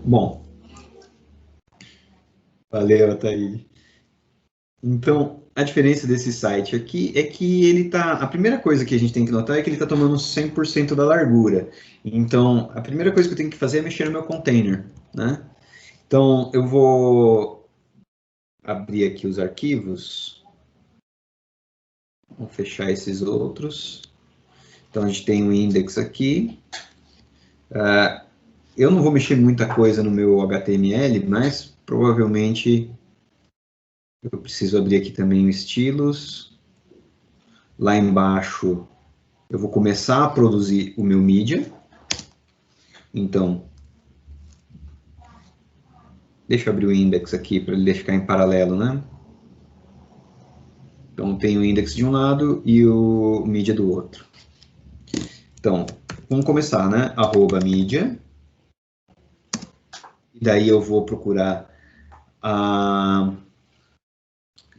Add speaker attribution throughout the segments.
Speaker 1: Bom, valeu, Ataíde. Então, a diferença desse site aqui é que ele tá. A primeira coisa que a gente tem que notar é que ele está tomando 100% da largura. Então, a primeira coisa que eu tenho que fazer é mexer no meu container, né? Então, eu vou abrir aqui os arquivos. Vou fechar esses outros. Então, a gente tem um index aqui. Eu não vou mexer muita coisa no meu HTML, mas provavelmente eu preciso abrir aqui também o estilos. Lá embaixo eu vou começar a produzir o meu mídia. Então, deixa eu abrir o index aqui para ele ficar em paralelo, né? Então, tem o index de um lado e o mídia do outro. Então, vamos começar, né? Arroba mídia. E daí eu vou procurar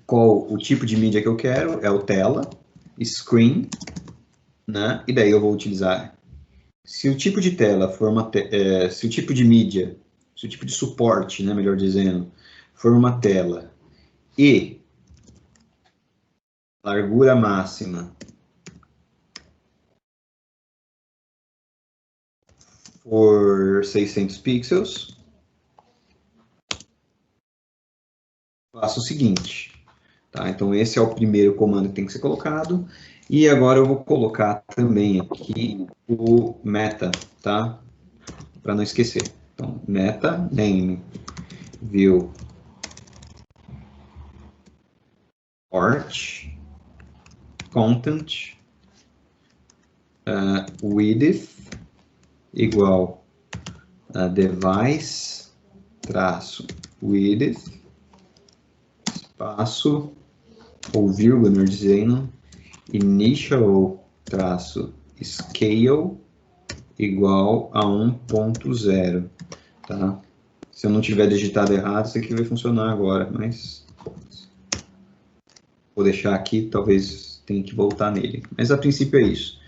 Speaker 1: qual o tipo de mídia que eu quero. É o tela, screen, né? E daí eu vou utilizar. Se o tipo de tela for se o tipo de mídia, se o tipo de suporte, né, melhor dizendo, for uma tela e largura máxima por 600 pixels, faço o seguinte, tá? Então esse é o primeiro comando que tem que ser colocado. E agora eu vou colocar também aqui o meta, tá? Para não esquecer. Então, meta name view art content width igual a device traço width espaço ou vírgula, melhor dizendo, initial traço scale igual a 1.0, tá? Se eu não tiver digitado errado, isso aqui vai funcionar agora, mas vou deixar aqui, talvez tenha que voltar nele. Mas a princípio é isso.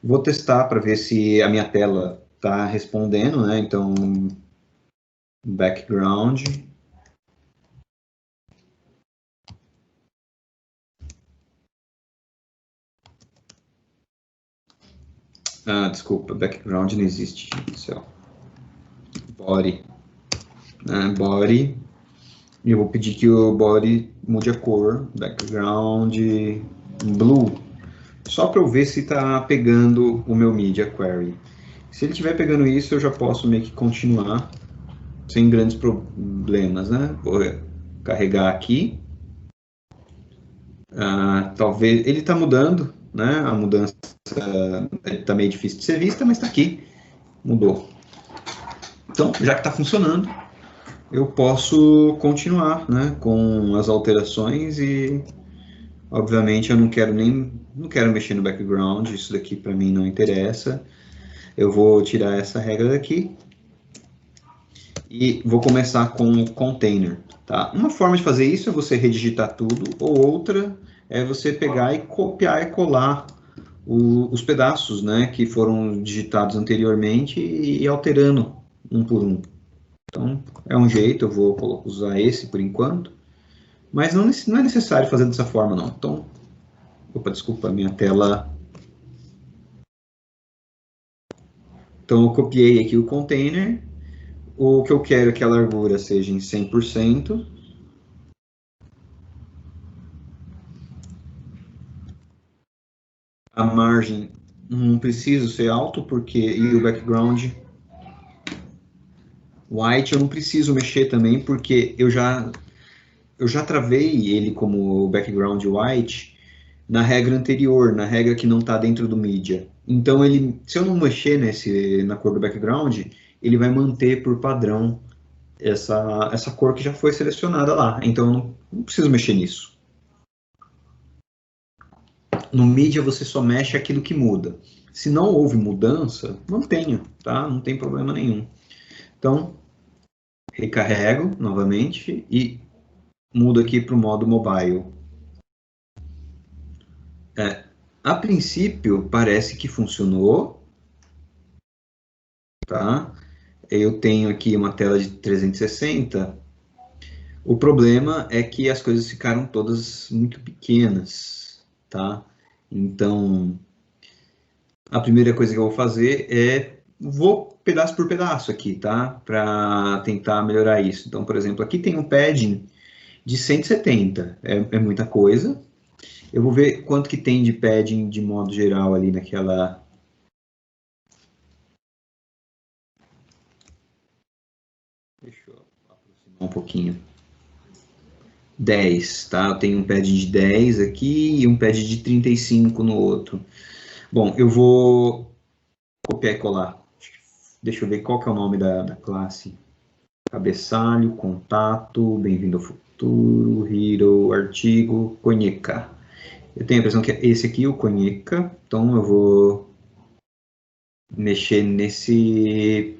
Speaker 1: Vou testar para ver se a minha tela está respondendo, né? Então, background. Desculpa, background não existe, gente. Céu. Body. Body. E eu vou pedir que o body mude a cor, background blue, só para eu ver se está pegando o meu media query. Se ele estiver pegando isso, eu já posso meio que continuar sem grandes problemas, né? Vou carregar aqui. Talvez ele está mudando, né? A mudança está meio difícil de ser vista, mas está aqui, mudou. Então, já que está funcionando, eu posso continuar, né, com as alterações e, obviamente, eu não quero mexer no background, isso daqui para mim não interessa. Eu vou tirar essa regra daqui e vou começar com o container, tá? Uma forma de fazer isso é você redigitar tudo, ou outra é você pegar e copiar e colar os pedaços, né, que foram digitados anteriormente e ir alterando um por um. Então, é um jeito, eu vou usar esse por enquanto, mas não é necessário fazer dessa forma, não. Então, opa, desculpa, minha tela... Então, eu copiei aqui o container, o que eu quero é que a largura seja em 100%, a margem não precisa ser alto, porque e o background white eu não preciso mexer também, porque eu já travei ele como background white na regra anterior, na regra que não está dentro do media. Então, se eu não mexer na cor do background, ele vai manter por padrão essa cor que já foi selecionada lá. Então, não preciso mexer nisso. No media, você só mexe aquilo que muda. Se não houve mudança, mantenha, tá? Não tem problema nenhum. Então, recarrego novamente e mudo aqui para o modo mobile. A princípio, parece que funcionou, tá? eu tenho aqui uma tela de 360. O problema é que as coisas ficaram todas muito pequenas, tá? Então, a primeira coisa que eu vou fazer é, vou pedaço por pedaço aqui, tá? Para tentar melhorar isso. Então, por exemplo, aqui tem um padding de 170, é muita coisa. Eu vou ver quanto que tem de padding de modo geral ali naquela... Deixa eu aproximar um pouquinho. 10, tá? Eu tenho um padding de 10 aqui e um padding de 35 no outro. Bom, eu vou copiar e colar. Deixa eu ver qual que é o nome da classe. Cabeçalho, contato, bem-vindo ao futuro, hero, artigo, conheca. Eu tenho a impressão que é esse aqui, o conheca. Então eu vou mexer nesse...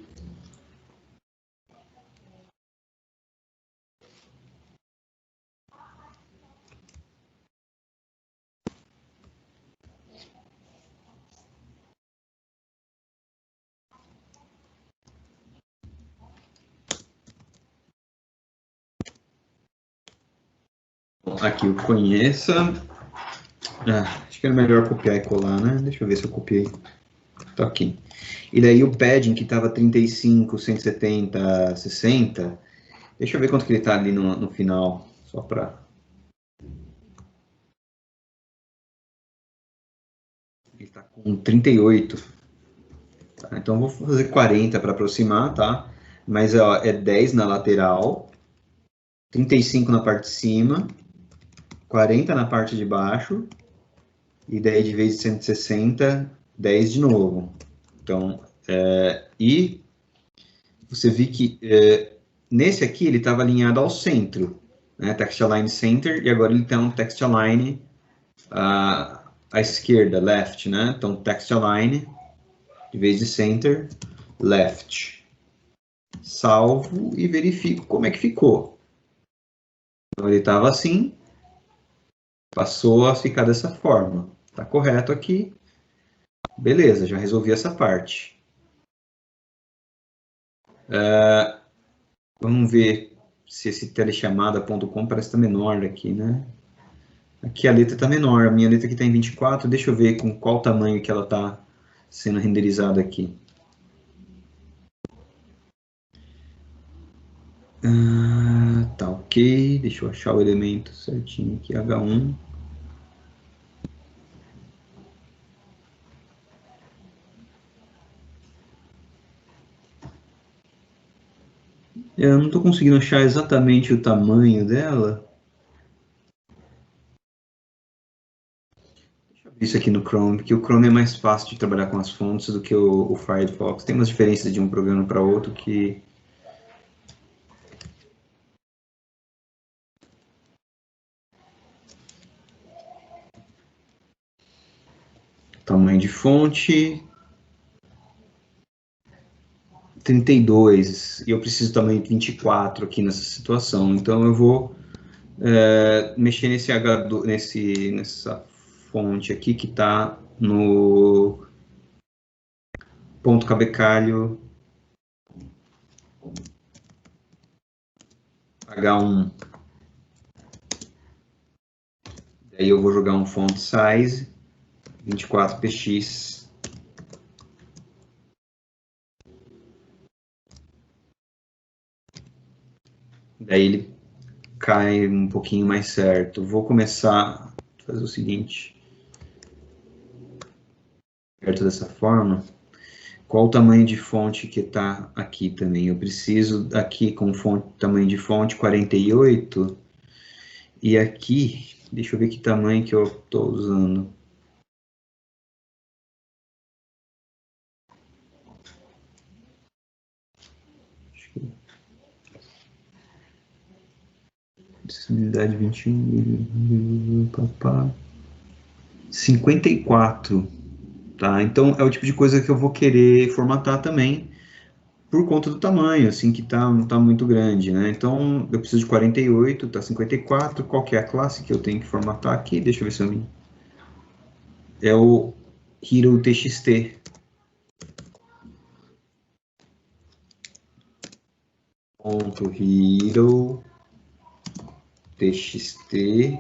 Speaker 1: Aqui o conheça. Acho que era melhor copiar e colar, né? Deixa eu ver se eu copiei. Tá aqui. E daí o padding que estava 35, 170, 60. Deixa eu ver quanto que ele está ali no final, só para... Ele está com 38. Tá? Então vou fazer 40 para aproximar, tá? Mas ó, é 10 na lateral, 35 na parte de cima, 40 na parte de baixo, e daí de vez de 160, 10 de novo. Então, e você viu que nesse aqui ele estava alinhado ao centro, né? Text Align Center, e agora ele tem um Text Align à esquerda, left, né? Então, Text Align, de vez de Center, left. Salvo e verifico como é que ficou. Então, ele estava assim, passou a ficar dessa forma. Está correto aqui. Beleza, já resolvi essa parte. Vamos ver se esse telechamada.com parece estar menor aqui, né? Aqui a letra está menor, a minha letra aqui está em 24, deixa eu ver com qual tamanho que ela está sendo renderizada aqui. Tá ok, deixa eu achar o elemento certinho aqui, H1. Eu não estou conseguindo achar exatamente o tamanho dela. Deixa eu ver isso aqui no Chrome, porque o Chrome é mais fácil de trabalhar com as fontes do que o Firefox. Tem umas diferenças de um programa para outro que... Tamanho de fonte... 32, e eu preciso também de 24 aqui nessa situação. Então eu vou mexer nesse H2, nessa fonte aqui que está no ponto cabecalho H1. Daí eu vou jogar um font size 24px. Daí ele cai um pouquinho mais certo. Vou começar a fazer o seguinte. Perto dessa forma. Qual o tamanho de fonte que está aqui também? Eu preciso aqui com tamanho de fonte 48. E aqui, deixa eu ver que tamanho que eu estou usando. Acessibilidade 21, 54, tá? Então é o tipo de coisa que eu vou querer formatar também por conta do tamanho, assim, que tá muito grande, né? Então eu preciso de 48, tá 54, qual que é a classe que eu tenho que formatar aqui? Deixa eu ver se eu me... É o Hero TXT. ponto hero txt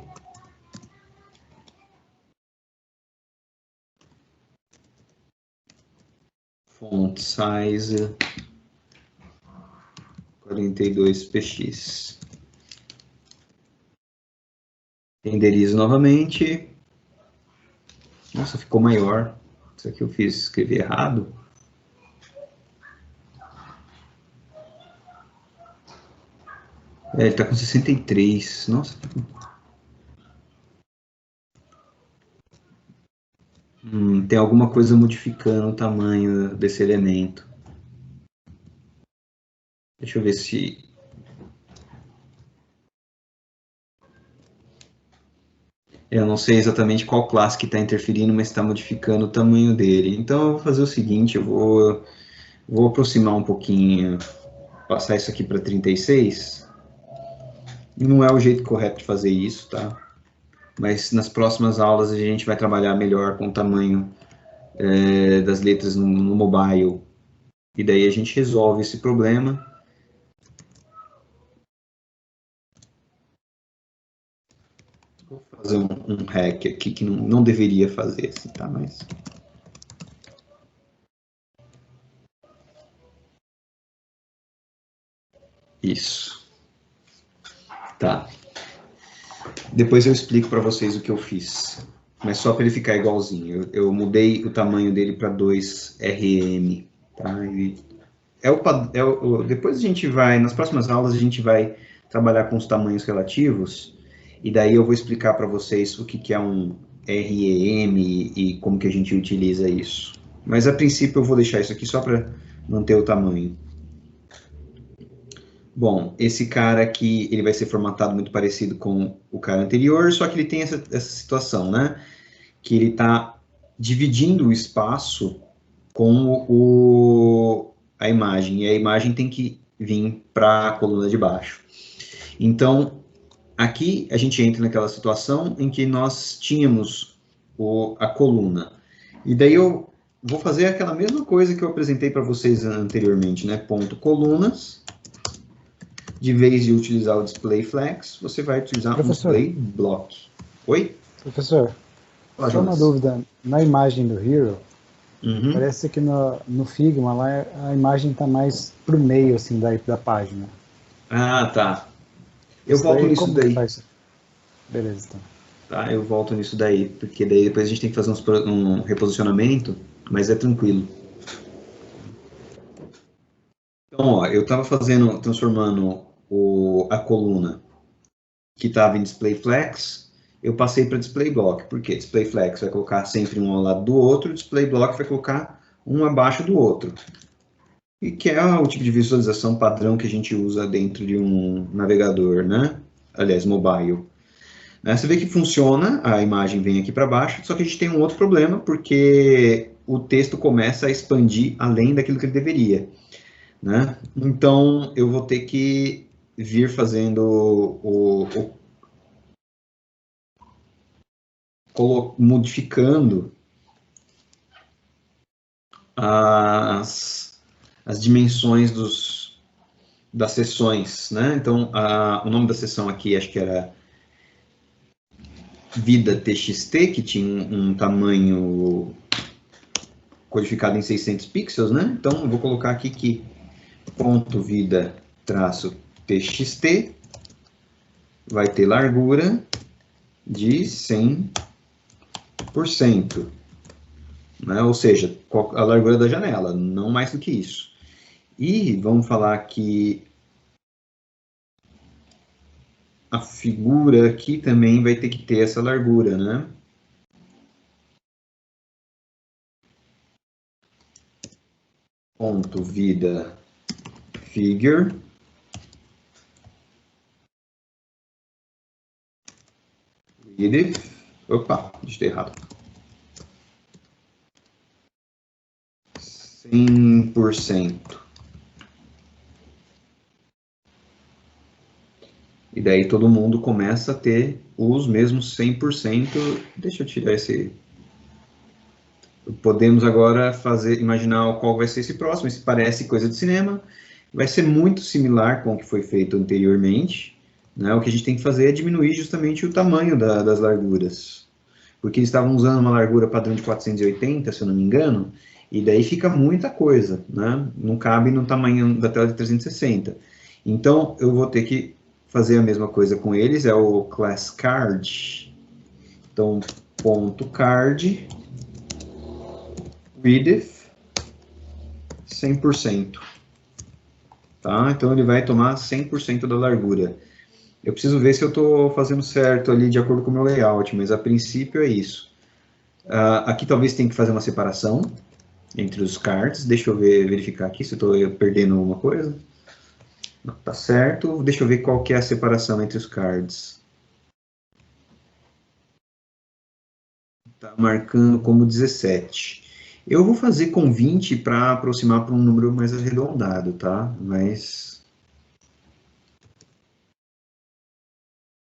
Speaker 1: font size 42px. Renderizo novamente. Nossa, ficou maior. Isso aqui eu fiz, escrevi errado. Ele está com 63. Nossa. Tem alguma coisa modificando o tamanho desse elemento. Deixa eu ver se... Eu não sei exatamente qual classe que está interferindo, mas está modificando o tamanho dele. Então eu vou fazer o seguinte, eu vou aproximar um pouquinho, passar isso aqui para 36. Não é o jeito correto de fazer isso, tá? Mas nas próximas aulas a gente vai trabalhar melhor com o tamanho das letras no mobile. E daí a gente resolve esse problema. Vou fazer um hack aqui que não deveria fazer assim, tá? Mas... Isso. Tá. Depois eu explico para vocês o que eu fiz. Mas só para ele ficar igualzinho. Eu mudei o tamanho dele para 2RM. Tá? Depois a gente vai, nas próximas aulas, a gente vai trabalhar com os tamanhos relativos. E daí eu vou explicar para vocês o que é um REM e como que a gente utiliza isso. Mas a princípio eu vou deixar isso aqui só para manter o tamanho. Bom, esse cara aqui, ele vai ser formatado muito parecido com o cara anterior, só que ele tem essa situação, né? Que ele está dividindo o espaço com a imagem, e a imagem tem que vir para a coluna de baixo. Então, aqui a gente entra naquela situação em que nós tínhamos a coluna. E daí eu vou fazer aquela mesma coisa que eu apresentei para vocês anteriormente, né? Ponto colunas. De vez de utilizar o display flex, você vai utilizar um display block. Oi?
Speaker 2: Professor, só uma dúvida. Na imagem do Hero, parece que no Figma lá a imagem está mais pro meio assim, da página.
Speaker 1: Ah, tá. Eu volto nisso daí.
Speaker 2: Beleza, então.
Speaker 1: Tá, eu volto nisso daí, porque daí depois a gente tem que fazer um reposicionamento, mas é tranquilo. Então, ó, eu estava transformando a coluna que estava em display flex, eu passei para display block. Por quê? Display flex vai colocar sempre um ao lado do outro, display block vai colocar um abaixo do outro. E que é o tipo de visualização padrão que a gente usa dentro de um navegador, né? Aliás, mobile. Você vê que funciona, a imagem vem aqui para baixo, só que a gente tem um outro problema, porque o texto começa a expandir além daquilo que ele deveria. Né? Então, eu vou ter que vir fazendo modificando as dimensões das seções, né? Então, o nome da seção aqui, acho que era vida txt, que tinha um tamanho codificado em 600 pixels, né? Então, eu vou colocar aqui que ponto vida traço txt vai ter largura de 100%, né? Ou seja, a largura da janela, não mais do que isso. E vamos falar que a figura aqui também vai ter que ter essa largura, né? Ponto vida figure. Opa, digitei errado. 100%. E daí todo mundo começa a ter os mesmos 100%. Deixa eu tirar esse... Podemos agora imaginar qual vai ser esse próximo. Esse parece coisa de cinema. vai ser muito similar com o que foi feito anteriormente, né? O que a gente tem que fazer é diminuir justamente o tamanho das larguras, porque eles estavam usando uma largura padrão de 480, se eu não me engano, e daí fica muita coisa, né? Não cabe no tamanho da tela de 360. Então, eu vou ter que fazer a mesma coisa com eles, é o class card. Então, ponto card, width, 100%. Tá? Então, ele vai tomar 100% da largura. Eu preciso ver se eu estou fazendo certo ali de acordo com o meu layout, mas a princípio é isso. Aqui talvez tenha que fazer uma separação entre os cards. Deixa eu verificar aqui se eu estou perdendo alguma coisa. Não, tá certo. Deixa eu ver qual que é a separação entre os cards. Tá marcando como 17. Eu vou fazer com 20 para aproximar para um número mais arredondado, tá? Mas...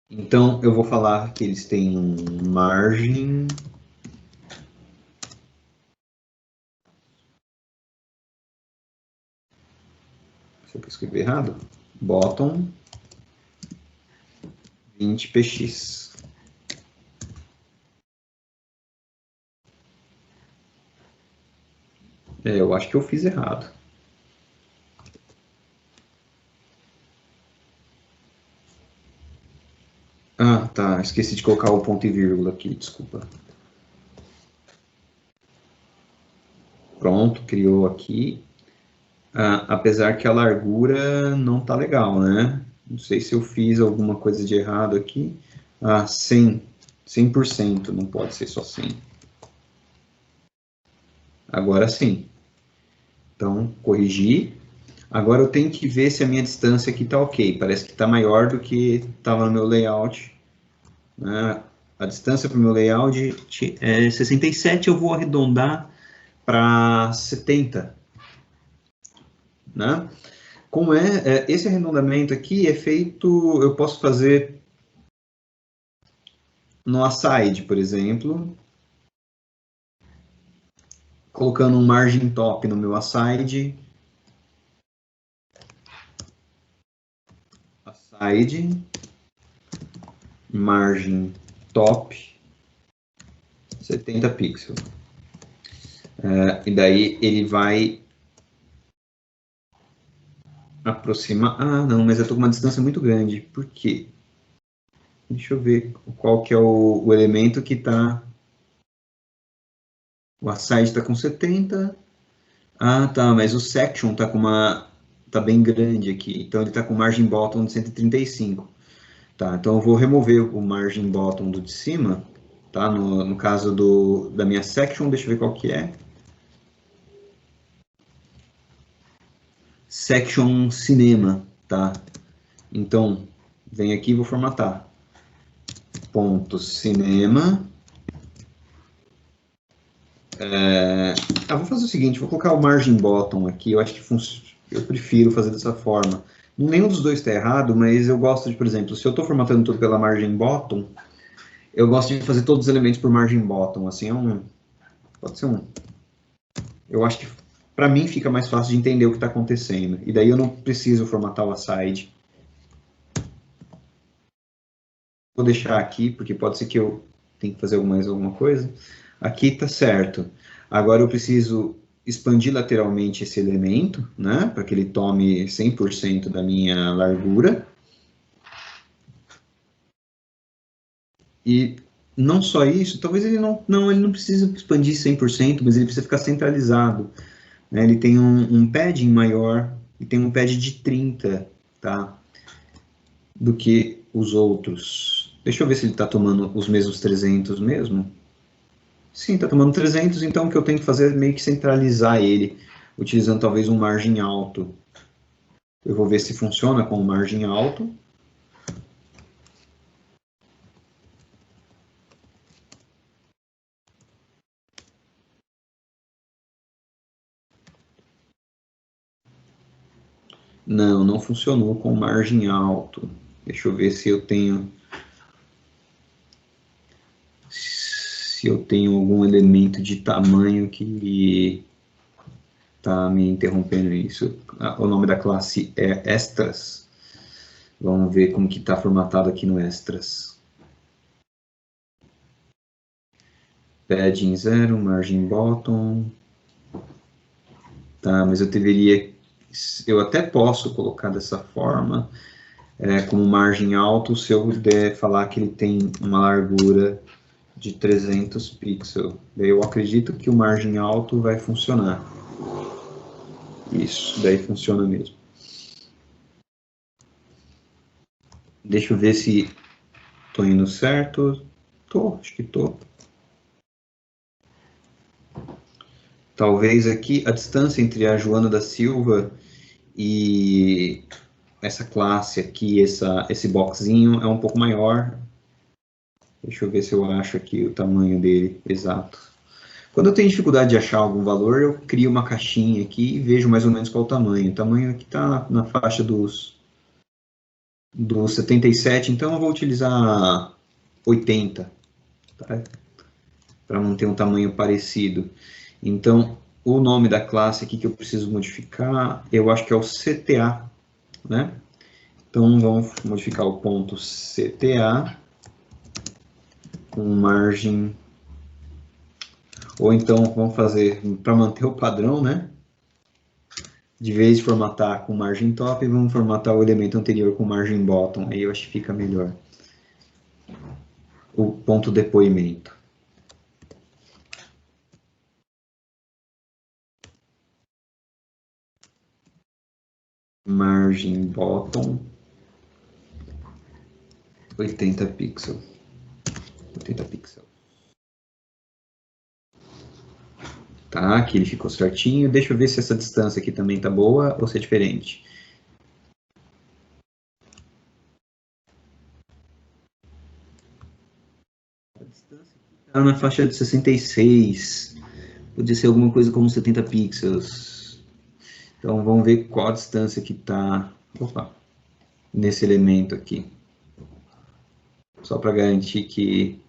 Speaker 1: Então, eu vou falar que eles têm margem... Se eu escrever errado, bottom 20 px. Eu acho que eu fiz errado. Ah, tá. Esqueci de colocar o ponto e vírgula aqui, desculpa. Pronto, criou aqui. Apesar que a largura não tá legal, né? Não sei se eu fiz alguma coisa de errado aqui. 100%, não pode ser só 100. Agora sim. Então, corrigi. Agora eu tenho que ver se a minha distância aqui está ok. Parece que está maior do que estava no meu layout. A distância para o meu layout é 67, eu vou arredondar para 70. Né? Como esse arredondamento aqui é feito, eu posso fazer no aside, por exemplo, colocando um margin top no meu aside, margin top 70 pixels. E daí ele vai aproximar. Não, mas eu estou com uma distância muito grande. Por quê? Deixa eu ver qual que é o elemento que está... O aside está com 70. Tá, mas o section está com uma... Está bem grande aqui. Então ele está com margin bottom de 135. Tá, então eu vou remover o margin bottom do de cima. Tá, no caso da minha section, deixa eu ver qual que é. Section cinema, tá? Então, vem aqui e vou formatar. Ponto cinema. Vou fazer o seguinte, vou colocar o margin bottom aqui, eu acho que eu prefiro fazer dessa forma. Nenhum dos dois está errado, mas eu gosto de, por exemplo, se eu estou formatando tudo pela margin bottom, eu gosto de fazer todos os elementos por margin bottom, assim, pode ser eu acho que para mim fica mais fácil de entender o que está acontecendo, e daí eu não preciso formatar o aside. Vou deixar aqui, porque pode ser que eu tenha que fazer mais alguma coisa. Aqui está certo. Agora eu preciso expandir lateralmente esse elemento, né, para que ele tome 100% da minha largura. E não só isso, talvez ele não precise expandir 100%, mas ele precisa ficar centralizado. Né? Ele tem um padding maior, e tem um pad de 30, tá, do que os outros. Deixa eu ver se ele está tomando os mesmos 300 mesmo. Sim, está tomando 300, então o que eu tenho que fazer é meio que centralizar ele, utilizando talvez um margem alto. Eu vou ver se funciona com um margem alto. Não funcionou com margem alto. Deixa eu ver se eu tenho... Se eu tenho algum elemento de tamanho que está me interrompendo isso. O nome da classe é extras. Vamos ver como que está formatado aqui no extras. Padding 0, margin bottom. Tá, mas eu até posso colocar dessa forma, como margem alto, se eu puder falar que ele tem uma largura de 300 pixels. Daí eu acredito que o margem alto vai funcionar. Isso, daí funciona mesmo. Deixa eu ver se estou indo certo. Acho que estou. Talvez aqui a distância entre a Joana da Silva e essa classe aqui, esse boxinho, é um pouco maior. Deixa eu ver se eu acho aqui o tamanho dele exato. Quando eu tenho dificuldade de achar algum valor, eu crio uma caixinha aqui e vejo mais ou menos qual o tamanho. O tamanho aqui está na faixa dos 77, então eu vou utilizar 80, tá? Para manter um tamanho parecido. Então, o nome da classe aqui que eu preciso modificar, eu acho que é o CTA, né? Então, vamos modificar o ponto CTA com margem, ou então vamos fazer, para manter o padrão, né? De vez de formatar com margem top, vamos formatar o elemento anterior com margem bottom, aí eu acho que fica melhor. O ponto depoimento. Margem bottom 80 pixels. 80 pixels. Tá, aqui ele ficou certinho. Deixa eu ver se essa distância aqui também tá boa ou se é diferente. A distância aqui tá na faixa de 66. Podia ser alguma coisa como 70 pixels. Então, vamos ver qual a distância que está nesse elemento aqui. Só para garantir que...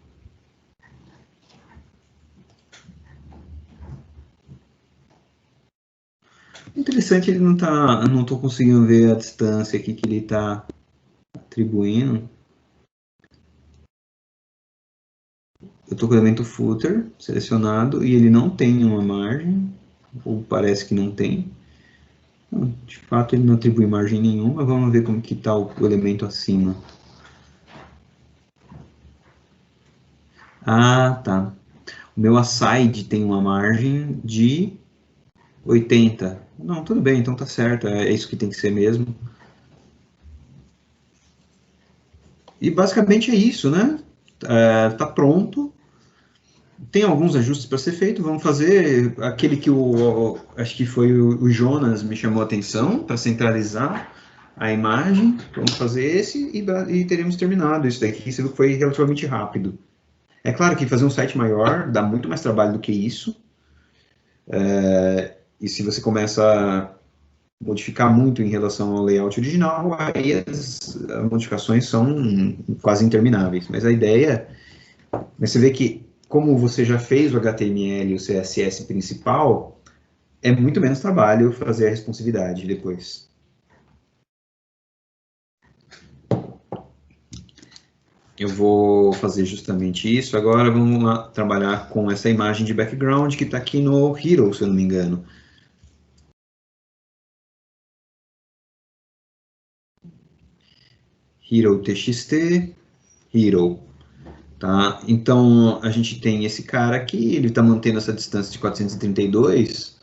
Speaker 1: Interessante, ele não estou conseguindo ver a distância aqui que ele está atribuindo. Eu estou com o elemento footer selecionado e ele não tem uma margem, ou parece que não tem. De fato, ele não atribui margem nenhuma. Vamos ver como que está o elemento acima. Ah, tá. O meu aside tem uma margem de 80. Não, tudo bem, então tá certo. É isso que tem que ser mesmo. E basicamente é isso, né? Tá pronto. Tem alguns ajustes para ser feito. Vamos fazer aquele que acho que foi o Jonas me chamou a atenção para centralizar a imagem. Vamos fazer esse e teremos terminado. Isso daqui você viu que foi relativamente rápido. É claro que fazer um site maior dá muito mais trabalho do que isso. E se você começa a modificar muito em relação ao layout original, aí as modificações são quase intermináveis. Mas a ideia... Mas você vê que, como você já fez o HTML e o CSS principal, é muito menos trabalho fazer a responsividade depois. Eu vou fazer justamente isso. Agora vamos lá trabalhar com essa imagem de background que está aqui no Hero, se eu não me engano. Hero TXT, Hero. Tá? Então, a gente tem esse cara aqui, ele está mantendo essa distância de 432.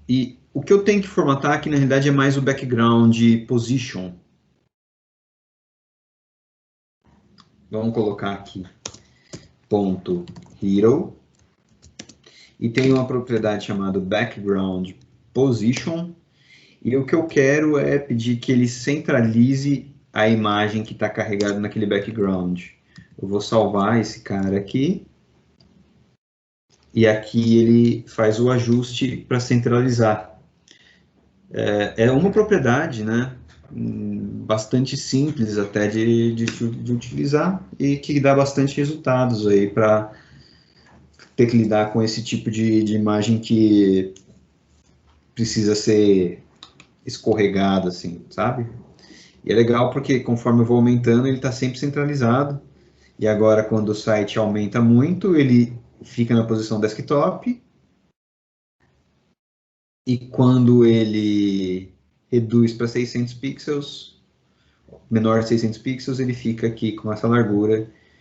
Speaker 1: E o que eu tenho que formatar aqui, na realidade, é mais o background position. Vamos colocar aqui ponto .hero. E tem uma propriedade chamada background position. E o que eu quero é pedir que ele centralize a imagem que está carregada naquele background. Eu vou salvar esse cara aqui. E aqui ele faz o ajuste para centralizar. É uma propriedade, né? Bastante simples até de utilizar e que dá bastante resultados aí para ter que lidar com esse tipo de imagem que precisa ser escorregada, assim, sabe? E é legal porque conforme eu vou aumentando, ele está sempre centralizado. E agora, quando o site aumenta muito, ele fica na posição desktop. E quando ele reduz para 600 pixels, menor de 600 pixels, ele fica aqui com essa largura